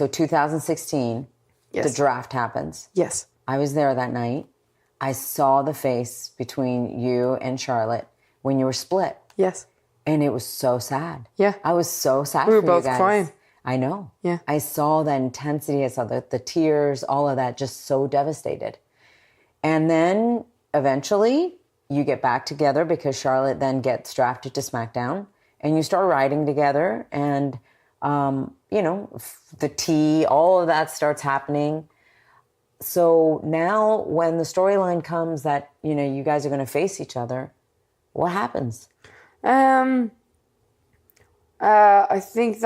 So 2016, Yes. the draft happens. Yes. I was there that night. I saw the face between you and Charlotte when you were split. Yes. And it was so sad. Yeah. I was so sad We were for both you guys. crying. I know. Yeah. I saw the intensity. I saw the tears, all of that, just so devastated. And then eventually you get back together because Charlotte then gets drafted to SmackDown and you start riding together and, the tea, all of that starts happening. So now when the storyline comes that, you guys are going to face each other, what happens? I think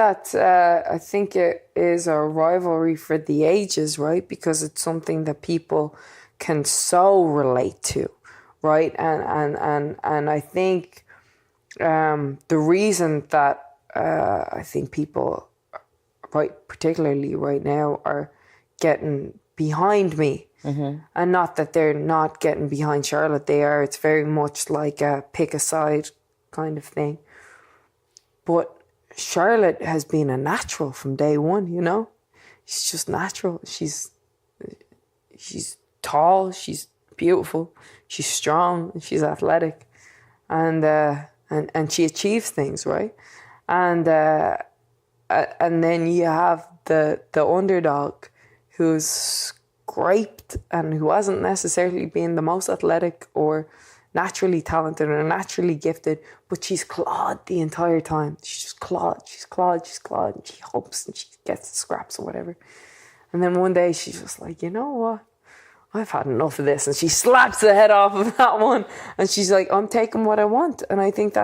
it is a rivalry for the ages, right? Because it's something that people can so relate to, right? And I think the reason that I think people, right, particularly right now, are getting behind me, and not that they're not getting behind Charlotte, they are. It's very much like a pick a side kind of thing. But Charlotte has been a natural from day one, She's just natural. She's tall, she's beautiful, she's strong, she's athletic, and she achieves things, right? And then you have the underdog who's scraped and who hasn't necessarily been the most athletic or naturally talented or naturally gifted, but she's clawed the entire time. She's just clawed, and she hopes and she gets the scraps or whatever. And then one day she's just like, you know what? I've had enough of this. And she slaps the head off of that one. And she's like, I'm taking what I want. And I think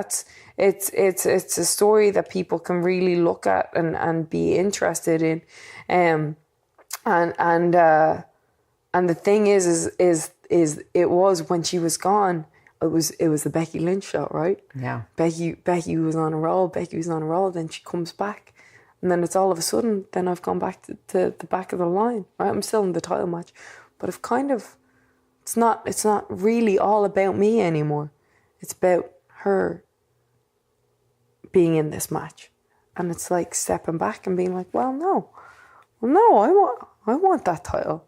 it's a story that people can really look at and be interested in. And the thing is it was when she was gone, it was the Becky Lynch show, right? Yeah. Becky was on a roll. Then she comes back. And then it's all of a sudden, then I've gone back to the back of the line, right? I'm still in the title match. But it's not really all about me anymore. It's about her being in this match. And it's like stepping back and being like, well, no, I want that title.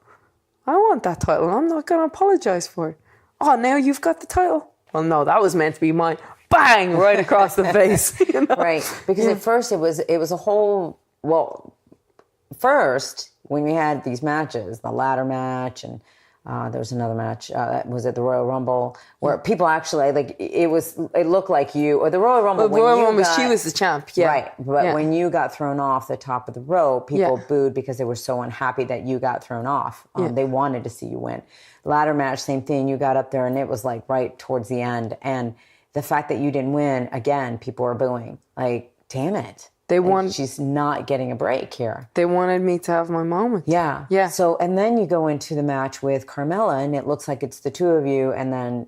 I want that title. I'm not going to apologize for it. Oh, now you've got the title. Well, no, that was meant to be mine. Bang! Right across the face. Right. Because at first it was a whole, first when we had these matches, the ladder match and there was another match, was it the Royal Rumble, where people actually, it looked like you, or the Royal Rumble. Well, the Royal Rumble, she was the champ, yeah. Right, but when you got thrown off the top of the rope, people booed because they were so unhappy that you got thrown off. They wanted to see you win. Ladder match, same thing, you got up there and it was like right towards the end. And the fact that you didn't win, again, people were booing. Like, damn it. She's not getting a break here. They wanted me to have my moment. Yeah. Yeah. So, and then you go into the match with Carmella and it looks like it's the two of you. And then,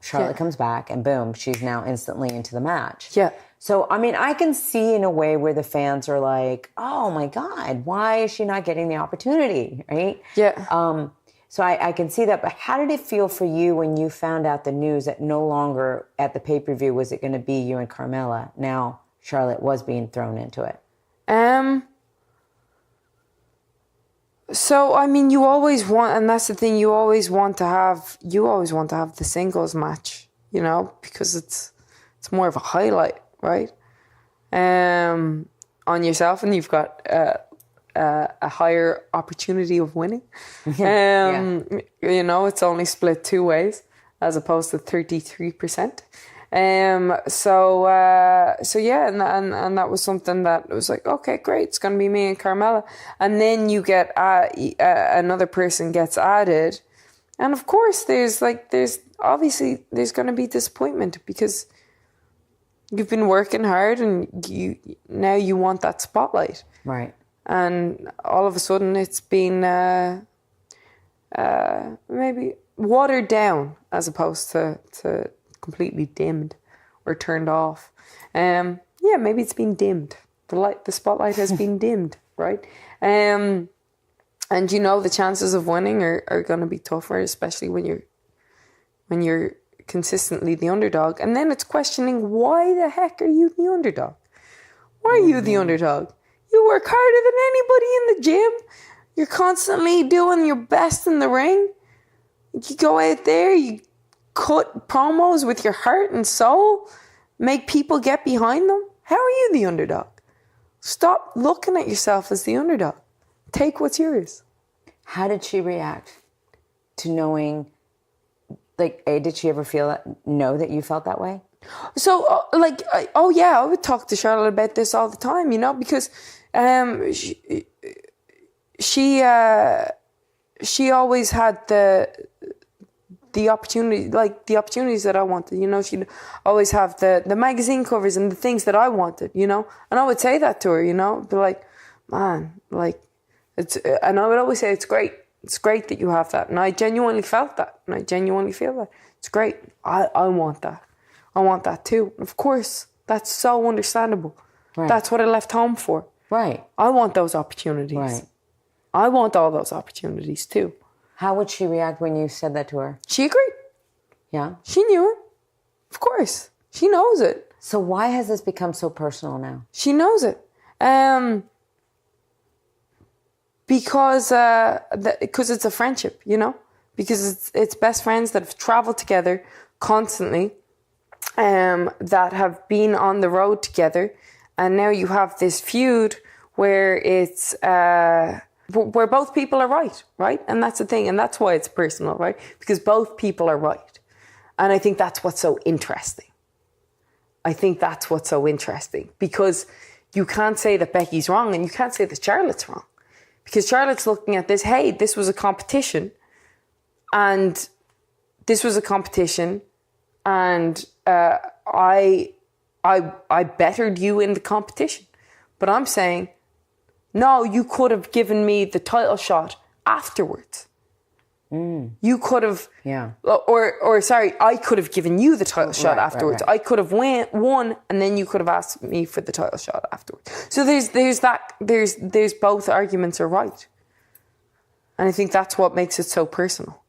Charlotte comes back and boom, she's now instantly into the match. Yeah. So, I mean, I can see in a way where the fans are like, oh my God, why is she not getting the opportunity? Right? Yeah. So I can see that. But how did it feel for you when you found out the news that no longer at the pay-per-view was it going to be you and Carmella? Now Charlotte was being thrown into it. So I mean, you always want, and that's the thing, you always want to have the singles match, because it's more of a highlight, right? On yourself, and you've got a higher opportunity of winning. It's only split two ways as opposed to 33%. So yeah, and that was something that was like, okay, great, it's going to be me and Carmella. And then you get, another person gets added. And of course there's obviously going to be disappointment because you've been working hard and now you want that spotlight. Right. And all of a sudden it's been, maybe watered down as opposed to completely dimmed or turned off. Maybe it's been dimmed. The spotlight has been dimmed, right? And the chances of winning are going to be tougher, especially when you're consistently the underdog. And then it's questioning, why the heck are you the underdog? Why are you the underdog? You work harder than anybody in the gym. You're constantly doing your best in the ring. You go out there, you cut promos with your heart and soul, make people get behind them. How are you the underdog? Stop looking at yourself as the underdog. Take what's yours. How did she react to knowing, like, did she ever know that you felt that way? So, I would talk to Charlotte about this all the time, you know, because she always had the opportunity, like the opportunities that I wanted, you know. She'd always have the magazine covers and the things that I wanted, you know. And I would say that to her, you know, be like, man, like, and I would always say, it's great that you have that. And I genuinely felt that, and I genuinely feel that. It's great. I want that. I want that too. Of course, that's so understandable. Right. That's what I left home for. Right. I want those opportunities. Right. I want all those opportunities too. How would she react when you said that to her? She agreed. Yeah? She knew it. Of course. She knows it. So why has this become so personal now? She knows it. Because it's a friendship, you know? Because it's best friends that have traveled together constantly, that have been on the road together, and now you have this feud where it's where both people are right? And that's the thing, and that's why it's personal, right? Because both people are right. And I think that's what's so interesting. Because you can't say that Becky's wrong, and you can't say that Charlotte's wrong. Because Charlotte's looking at this, hey, this was a competition, and I bettered you in the competition. But I'm saying, no, you could have given me the title shot afterwards. You could have, I could have given you the title shot afterwards. Right. I could have won, and then you could have asked me for the title shot afterwards. So there's both arguments are right. And I think that's what makes it so personal.